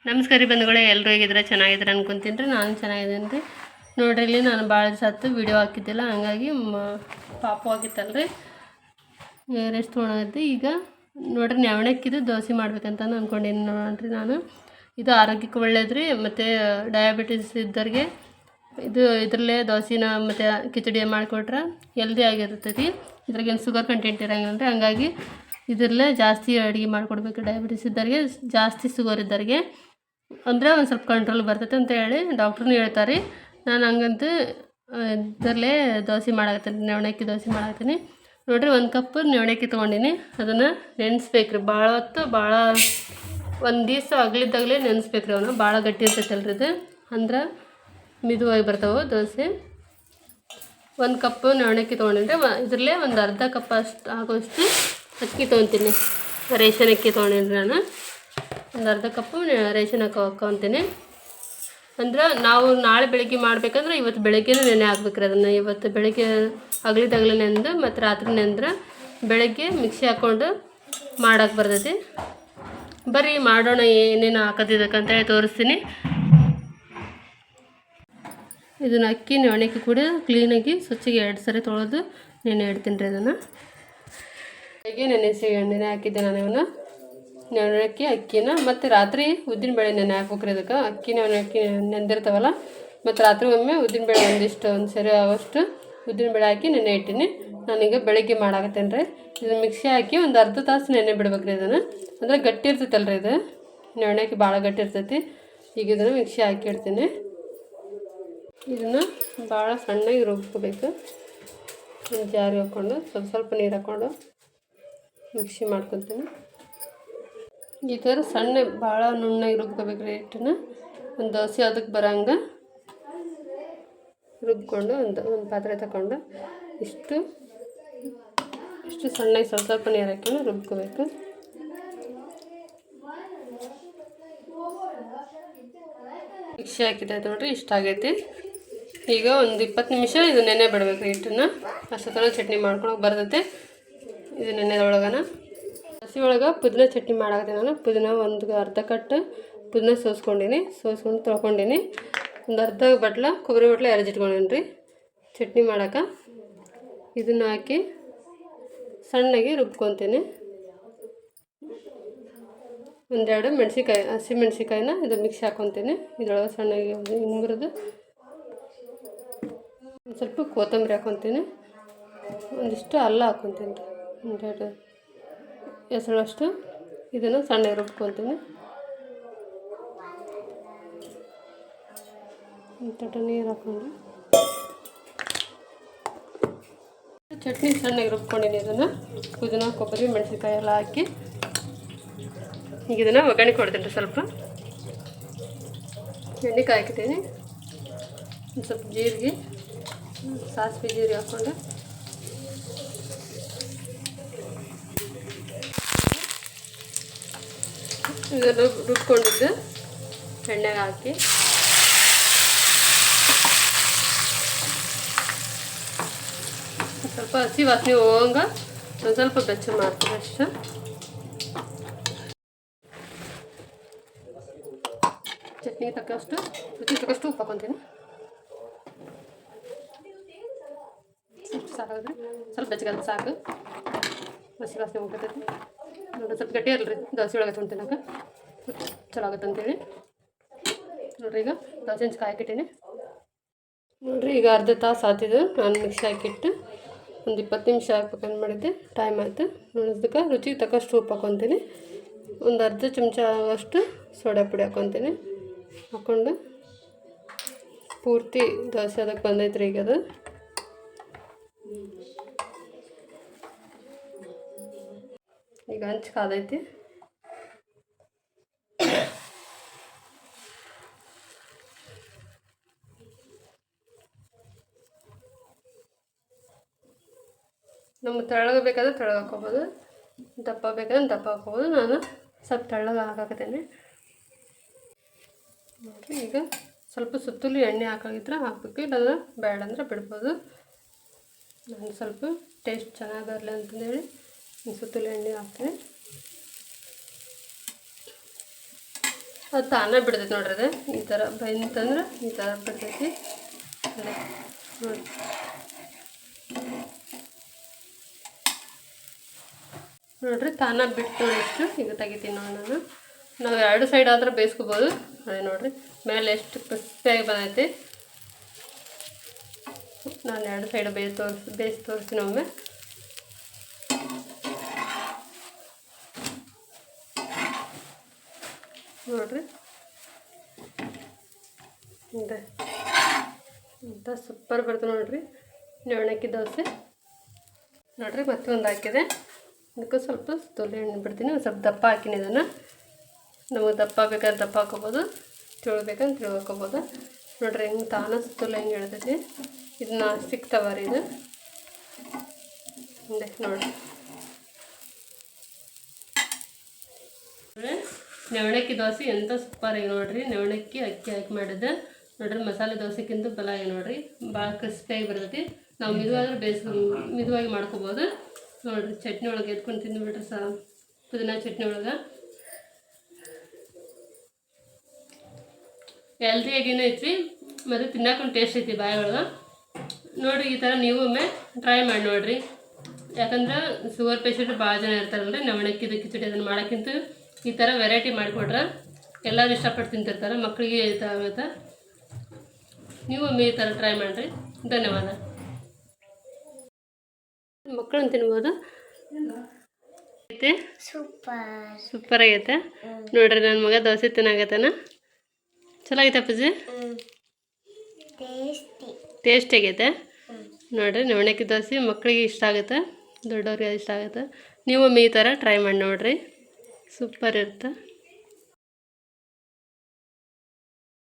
ನಮಸ್ಕಾರ ಬಂಧುಗಳೇ, ಎಲ್ಲರೂ ಹೇಗಿದ್ರೆ ಚೆನ್ನಾಗಿದ್ರೆ ಅನ್ಕೊಂತೀನಿ ರೀ. ನಾನು ಚೆನ್ನಾಗಿದ್ದೀನಿ ರೀ. ನೋಡ್ರಿ, ಇಲ್ಲಿ ನಾನು ಭಾಳ ದಿವಸ ಆಯ್ತು ವಿಡಿಯೋ ಹಾಕಿದ್ದಿಲ್ಲ, ಹಂಗಾಗಿ ಪಾಪು ಆಗಿತ್ತಲ್ಲ ರೀ, ರೆಸ್ಟ್ ತೊಗೊಳಗತ್ತಿ. ಈಗ ನೋಡ್ರಿ, ನವಣಕ್ಕಿದು ದೋಸೆ ಮಾಡ್ಬೇಕಂತ ಅಂದ್ಕೊಂಡಿನಿ ನೋಡ್ರಿ. ನಾನು ಇದು ಆರೋಗ್ಯಕ್ಕೆ ಒಳ್ಳೇದು ರೀ, ಮತ್ತು ಡಯಾಬಿಟಿಸ್ ಇದ್ದವ್ರಿಗೆ ಇದು ಇದರಲ್ಲೇ ದೋಸೆನ ಮತ್ತು ಕಿಚಡಿ ಮಾಡಿಕೊಟ್ರೆ ಹೆಲ್ದಿ ಆಗಿರ್ತೈತಿ. ಇದ್ರಾಗೇನು ಶುಗರ್ ಕಂಟೆಂಟ್ ಇರೋಂಗಿಲ್ಲ ರೀ, ಹಂಗಾಗಿ ಇದರಲ್ಲೇ ಜಾಸ್ತಿ ಅಡುಗೆ ಮಾಡಿಕೊಡ್ಬೇಕು. ಡಯಾಬಿಟಿಸ್ ಇದ್ದವ್ರಿಗೆ, ಜಾಸ್ತಿ ಶುಗರ್ ಇದ್ದವ್ರಿಗೆ ಅಂದರೆ ಒಂದು ಸ್ವಲ್ಪ ಕಂಟ್ರೋಲ್ ಬರ್ತೈತೆ ಅಂತ ಹೇಳಿ ಡಾಕ್ಟ್ರೂ ಹೇಳ್ತಾರೆ. ನಾನು ಹಂಗಂತೂ ಇದರಲ್ಲೇ ದೋಸೆ ಮಾಡಾಕತ್ತೀನಿ, ನವಣಕ್ಕಿ ದೋಸೆ ಮಾಡಾಕತ್ತೀನಿ. ನೋಡಿರಿ, 1 ಕಪ್ ನವಣಕ್ಕಿ ತೊಗೊಂಡಿನಿ. ಅದನ್ನು ನೆನೆಸ್ಬೇಕು ರೀ ಭಾಳ ಹೊತ್ತು, ಭಾಳ ಒಂದು ದಿವಸ ಅಗಲಿದ್ದಾಗಲೇ ನೆನೆಸ್ಬೇಕು ರೀ. ಅವನು ಭಾಳ ಗಟ್ಟಿ ಇರ್ತೈತಲ್ರಿ ಇದು, ಅಂದ್ರೆ ಮಿದುವಾಗಿ ಬರ್ತಾವೆ ದೋಸೆ. 1 ಕಪ್ ನವಣಕ್ಕಿ ತೊಗೊಂಡಿನಿ. ಇದರಲ್ಲೇ ಒಂದು ಅರ್ಧ ಕಪ್ ಅಷ್ಟು ಆಗೋಷ್ಟು ಅಕ್ಕಿ ತೊಗೊತೀನಿ. ರೇಷನ್ ಅಕ್ಕಿ ತೊಗೊಂಡಿನಿ ನಾನು. ಒಂದು ಅರ್ಧ ಕಪ್ಪು ರೇಷನ್ ಹಾಕ್ಕೊತೀನಿ. ಅಂದ್ರೆ ನಾವು ನಾಳೆ ಬೆಳಗ್ಗೆ ಮಾಡ್ಬೇಕಂದ್ರೆ ಇವತ್ತು ಬೆಳಗ್ಗೆನೇ ನೆನೆ ಹಾಕ್ಬೇಕ್ರಿ. ಅದನ್ನು ಇವತ್ತು ಬೆಳಗ್ಗೆ ಅಗಲಿದಾಗಲೇ ನೆಂದು ಮತ್ತು ರಾತ್ರಿ ನೆಂದ್ರೆ ಬೆಳಗ್ಗೆ ಮಿಕ್ಸಿ ಹಾಕ್ಕೊಂಡು ಮಾಡೋಕೆ ಬರ್ತೈತಿ. ಬರೀ ಮಾಡೋಣ ಏನೇನು ಹಾಕೋದಿದ್ದಕ್ಕಂತೇಳಿ ತೋರಿಸ್ತೀನಿ. ಇದನ್ನು ಅಕ್ಕಿ ನವಣಕ್ಕಿ ಕೂಡ ಕ್ಲೀನಾಗಿ ಸ್ವಚ್ಛಗೆ 2 ಸರಿ ತೊಳೆದು ನೆನೆ ಇಡ್ತೀನಿ ರೀ. ಅದನ್ನು ನೆನೆ ಹಾಕಿದ್ದೆ ನಾನು. ಇವನು ನವಣಕ್ಕಿ ಅಕ್ಕಿನ ಮತ್ತು ರಾತ್ರಿ ಉದ್ದಿನಬೇಳೆ ನೆನೆ ಹಾಕ್ಬೇಕ್ರಿ. ಅದಕ್ಕೆ ಅಕ್ಕಿ ನವಣಕ್ಕಿ ನೆಂದಿರ್ತಾವಲ್ಲ, ಮತ್ತು ರಾತ್ರಿ ಒಮ್ಮೆ ಉದ್ದಿನಬೇಳೆ ಒಂದು ಸರಿ ಆಗೋಷ್ಟು ಉದ್ದಿನಬೇಳೆ ಹಾಕಿ ನೆನೆ ಇಟ್ಟೀನಿ. ನಾನೀಗ ಬೆಳಗ್ಗೆ ಮಾಡಾಕತ್ತೇನೆ ರೀ. ಇದನ್ನು ಮಿಕ್ಸಿ ಹಾಕಿ ಒಂದು ಅರ್ಧ ತಾಸು ನೆನೆ ಬಿಡ್ಬೇಕ್ರಿ. ಇದನ್ನು ಅಂದರೆ ಗಟ್ಟಿ ಇರ್ತೈತಲ್ರಿ, ಇದು ನವಣಕ್ಕಿ ಭಾಳ ಗಟ್ಟಿ ಇರ್ತೈತಿ. ಈಗ ಇದನ್ನು ಮಿಕ್ಸಿ ಹಾಕಿಡ್ತೀನಿ. ಇದನ್ನು ಭಾಳ ಸಣ್ಣಗೆ ರುಬ್ಕೋಬೇಕು. ಒಂದು ಜಾರಿಗೆ ಹಾಕ್ಕೊಂಡು ಸ್ವಲ್ಪ ನೀರು ಹಾಕ್ಕೊಂಡು ಮಿಕ್ಸಿ ಮಾಡ್ಕೊತೀನಿ. ಈ ಥರ ಸಣ್ಣ ಭಾಳ ನುಣ್ಣಗೆ ರುಬ್ಕೋಬೇಕು ರೀ. ಹಿಟ್ಟನ್ನು ಒಂದು ದೋಸೆ ಅದಕ್ಕೆ ಬರೋಂಗೆ ರುಬ್ಕೊಂಡು ಒಂದು ಪಾತ್ರೆ ತಗೊಂಡು ಇಷ್ಟು ಸಣ್ಣಗೆ ಸ್ವಲ್ಪ ನೀರು ಹಾಕಿ ರುಬ್ಕೋಬೇಕು. ಮಿಕ್ಸಿ ಹಾಕಿದೆ ನೋಡ್ರಿ, ಇಷ್ಟ ಆಗೈತಿ. ಈಗ ಒಂದು 20 ನಿಮಿಷ ಇದು ನೆನೆ ಬಿಡ್ಬೇಕು ರೀ ಹಿಟ್ಟನ್ನು. ಅಷ್ಟೊತ್ತೊಳಗೆ ಚಟ್ನಿ ಮಾಡ್ಕೊಳಕ್ಕೆ ಬರ್ತೈತೆ. ಇದು ನೆನೆದೊಳಗನ ಹಸಿ ಒಳಗೆ ಪುದೀನ ಚಟ್ನಿ ಮಾಡಾಕತ್ತೀನಿ ನಾನು. ಪುದೀನ ಒಂದು ಅರ್ಧ ಕಟ್ಟು ಪುದೀನ ಸೋಸ್ಕೊಂಡು ತೊಳ್ಕೊಂಡಿನಿ. ಒಂದು ಅರ್ಧ ಕೊಬ್ಬರಿ ಬಟ್ಲ ಎರಜಿಟ್ಕೊಂಡೀನಿ ರೀ ಚಟ್ನಿ ಮಾಡೋಕೆ. ಇದನ್ನು ಹಾಕಿ ಸಣ್ಣಗೆ ರುಬ್ಕೊತೀನಿ. 1-2 ಮೆಣಸಿನ್ಕಾಯಿ, ಹಸಿ ಮೆಣಸಿನ್ಕಾಯಿನ ಇದು ಮಿಕ್ಸಿ ಹಾಕ್ಕೊತೀನಿ. ಇದರೊಳಗೆ ಸಣ್ಣಗೆ ಮುರಿದು ಒಂದು ಸ್ವಲ್ಪ ಕೊತ್ತಂಬರಿ ಹಾಕ್ಕೊತೀನಿ. ಒಂದಿಷ್ಟು ಅಲ್ಲ ಹಾಕ್ಕೊತೀನಿ ರೀ, 1-2 ಹೆಸರಷ್ಟು. ಇದನ್ನು ಸಣ್ಣಗೆ ರುಬ್ಕೊತೀನಿ. ಒಂದು ನೀರು ಹಾಕ್ಕೊಂಡು ಚಟ್ನಿ ಸಣ್ಣಗೆ ರುಬ್ಕೊಂಡಿನಿ. ಇದನ್ನು ಪುದೀನ, ಕೊಬ್ಬರಿ, ಮೆಣಸಿನ್ಕಾಯಿ ಎಲ್ಲ ಹಾಕಿ ಈಗ ಇದನ್ನು ಒಗ್ಗರಣೆ ಕೊಡ್ತೀನಿ ರೀ. ಸ್ವಲ್ಪ ಎಣ್ಣೆ ಹಾಕಿದ್ದೀನಿ. ಒಂದು ಸ್ವಲ್ಪ ಜೀರಿಗೆ, ಸಾಸಿವೆ ಜೀರಿಗೆ ಹಾಕ್ಕೊಂಡು ಇದನ್ನು ರುಬ್ಕೊಂಡಿದ್ದು ಎಣ್ಣೆಗೆ ಹಾಕಿ ಸ್ವಲ್ಪ ಹಸಿ ವಾಸನೆ ಹೋಗಂಗೆ ಒಂದು ಸ್ವಲ್ಪ ಬೆಚ್ಚ ಮಾಡ್ತೀನಿ ಅಷ್ಟು. ಚಟ್ನಿಗೆ ತಕ್ಕಷ್ಟು, ರುಚಿಗೆ ತಕ್ಕಷ್ಟು ಉಪ್ಪು ಹಾಕ್ಕೊತೀನಿ. ಸಾಕಾದ್ರೆ ಸ್ವಲ್ಪ ಬೆಚ್ಚಗಂತ ಸಾಕು, ಹಸಿ ವಾಸನೆ ಹೋಗ್ತೈತಿ. ನೋಡಿ, ಸ್ವಲ್ಪ ಗಟ್ಟಿ ಅಲ್ರಿ ದೋಸೆ ಒಳಗೆ ಹಚ್ಕೊಂಡು ತಿನ್ನೋಕೆ ಚಲೋ ಆಗುತ್ತೆ ಅಂತೇಳಿ. ನೋಡಿರಿ, ಈಗ ದೋಸೆ ಹಂಚ್ ಕಾಯಕ್ಕಿಟ್ಟೀನಿ ನೋಡಿರಿ. ಈಗ ಅರ್ಧ ತಾಸು ಆತಿದ್ದು ನಾನು ಮಿಕ್ಸಿ ಹಾಕಿಟ್ಟು ಒಂದು 20 ನಿಮಿಷ ಹಾಕ್ಬೇಕಂತ ಮಾಡಿದ್ದೆ. ಟೈಮ್ ಆಯಿತು ನೋಡಿದ್ದಕ್ಕೆ. ರುಚಿಗೆ ತಕ್ಕಷ್ಟು ಉಪ್ಪು ಹಾಕ್ಕೊತೀನಿ. ಒಂದು ಅರ್ಧ ಚಮಚ ಆಗೋಷ್ಟು ಸೋಡಾ ಪುಡಿ ಹಾಕ್ಕೊತೀನಿ. ಹಾಕ್ಕೊಂಡು ಪೂರ್ತಿ ದೋಸೆ ಅದಕ್ಕೆ ಬಂದೈತ್ರಿ. ಈಗ ಅದು ಈಗ ಹಂಚು ಕಾದೈತಿ. ನಮ್ಗೆ ತೆಳ್ಳಗೆ ಬೇಕಾದ್ರೆ ತೆಳ್ಳಗೆ ಹಾಕ್ಕೊಬೋದು, ದಪ್ಪ ಬೇಕಾದ್ರೆ ದಪ್ಪ ಹಾಕ್ಕೊಬೋದು. ನಾನು ಸ್ವಲ್ಪ ತೆಳ್ಳಗೆ ಹಾಕಾಕತ್ತೇನೆ ನೋಡಿರಿ. ಈಗ ಸ್ವಲ್ಪ ಸುತ್ತಲೂ ಎಣ್ಣೆ ಹಾಕಾಗಿದ್ರೆ ಹಾಕ್ಬೇಕು, ಇಲ್ಲಾಂದ್ರೆ ಬೇಡ ಅಂದ್ರೆ ಬಿಡ್ಬೋದು. ನಾನು ಸ್ವಲ್ಪ ಟೇಸ್ಟ್ ಚೆನ್ನಾಗಿ ಬರಲಿ ಅಂತಂದೇಳಿ ಸುತ್ತಲೂ ಎಣ್ಣೆ ಹಾಕ್ತೀನಿ. ಅದು ತಾನೇ ಬಿಡ್ತೈತಿ ನೋಡ್ರಿ. ಅದು ಈ ಥರ ಬಂತಂದ್ರೆ ಈ ಥರ ಬಿಡ್ತೈತಿ ನೋಡಿ. ನೋಡ್ರಿ ತಾನ ಬಿಟ್ಟು ಇಷ್ಟು ಈಗ ತೆಗಿತೀನಿ ನೋಡಿ. ನಾವು 2 ಸೈಡ್ ಆದ್ರೆ ಬೇಯಿಸ್ಕೋಬೋದು. ಅದೇ ನೋಡ್ರಿ ಮೇಲೆ ಎಷ್ಟು ಕ್ರಿಸ್ಪಿಯಾಗಿ ಬಂದೈತಿ. ನಾನು 2 ಸೈಡ್ ಬೇಯಿಸಿ ತೋರಿಸ್ತೀನಿ ಒಮ್ಮೆ. ನೋಡ್ರಿ ಇಂಥ ಸೂಪರ್ ಬರ್ತದೆ ನೋಡ್ರಿ ನವಣಕ್ಕಿ ದೋಸೆ. ನೋಡ್ರಿ ಮತ್ತೆ ಒಂದು ಹಾಕಿದೆ. ಅದಕ್ಕೆ ಸ್ವಲ್ಪ ತೊಲೆ ಎಣ್ಣೆ ಬಿಡ್ತೀನಿ. ಒಂದು ಸ್ವಲ್ಪ ದಪ್ಪ ಹಾಕಿನಿ. ಇದನ್ನು ನಮಗೆ ದಪ್ಪ ಬೇಕಾದ್ರೆ ದಪ್ಪ ಹಾಕೋಬೋದು, ತಿಳ್ಬೇಕಂದ್ರೆ ತಿಳು ಹಾಕೋಬೋದು. ನೋಡ್ರಿ ಹೆಂಗೆ ತಾನ ಸುತ್ತಲ್ಲ ಹೆಂಗೆ ಹೇಳ್ತೈತಿ. ಇದನ್ನ ಸಿಕ್ತವ ರೀ ಇದು ನೋಡ್ರಿ. ನವಣಕ್ಕಿ ದೋಸೆ ಎಂಥ ಸೂಪರಾಗಿ ನೋಡ್ರಿ. ನವಣಕ್ಕಿ ಅಕ್ಕಿ ಹಾಕಿ ಮಾಡಿದ್ದೆ ನೋಡ್ರಿ. ಮಸಾಲೆ ದೋಸೆಕ್ಕಿಂತ ಬಲಾಗಿ ನೋಡ್ರಿ, ಭಾಳ ಕ್ರಿಸ್ಪಿಯಾಗಿ ಬರ್ತೈತಿ. ನಾವು ಮಿದುವಾಗಿ ಮಾಡ್ಕೋಬೋದು ನೋಡ್ರಿ. ಚಟ್ನಿ ಒಳಗೆ ಎತ್ಕೊಂಡು ತಿಂದುಬಿಟ್ರೆ ಪುದೀನ ಚಟ್ನಿ ಒಳಗೆ ಹೆಲ್ದಿಯಾಗಿನೂ ಐತ್ರಿ, ಮತ್ತು ತಿನ್ನೋಕೊಂಡು ಟೇಸ್ಟ್ ಐತಿ ಬಾಯಿ ಒಳಗೆ. ನೋಡಿರಿ ಈ ಥರ ನೀವು ಒಮ್ಮೆ ಟ್ರೈ ಮಾಡಿ ನೋಡಿರಿ. ಯಾಕಂದ್ರೆ ಶುಗರ್ ಪೇಷಂಟ್ ಭಾಳ ಜನ ಇರ್ತಾರಲ್ರಿ. ನವಣಕ್ಕಿದು ಕಿಚಡಿ ಅದನ್ನು ಮಾಡೋಕ್ಕಿಂತ ಈ ಥರ ವೆರೈಟಿ ಮಾಡಿಕೊಟ್ರೆ ಎಲ್ಲರೂ ಇಷ್ಟಪಟ್ಟು ತಿಂತಿರ್ತಾರೆ. ಮಕ್ಕಳಿಗೆ ಇದಾಗುತ್ತೆ. ನೀವು ಒಮ್ಮೆ ಈ ಥರ ಟ್ರೈ ಮಾಡಿರಿ. ಧನ್ಯವಾದ. ಮಕ್ಕಳನ್ನ ತಿನ್ಬೋದು. ಐತೆ ಸೂಪರ್ ಆಗೈತೆ ನೋಡ್ರಿ. ನನ್ನ ಮಗ ದೋಸೆ ತಿನ್ನಾಗತ್ತಾನ. ಚಲೋ ಆಗೈತೆ ಅಪ್ಪಾಜಿ, ಟೇಸ್ಟ್ ಆಗೈತೆ ನೋಡ್ರಿ. ನವಣಕ್ಕಿ ದೋಸೆ ಮಕ್ಕಳಿಗೆ ಇಷ್ಟ ಆಗುತ್ತೆ, ದೊಡ್ಡವ್ರಿಗೆ ಇಷ್ಟ ಆಗುತ್ತೆ. ನೀವು ಒಮ್ಮೆ ಈ ಥರ ಟ್ರೈ ಮಾಡಿ ನೋಡಿರಿ, ಸೂಪರ್ ಇರುತ್ತೆ.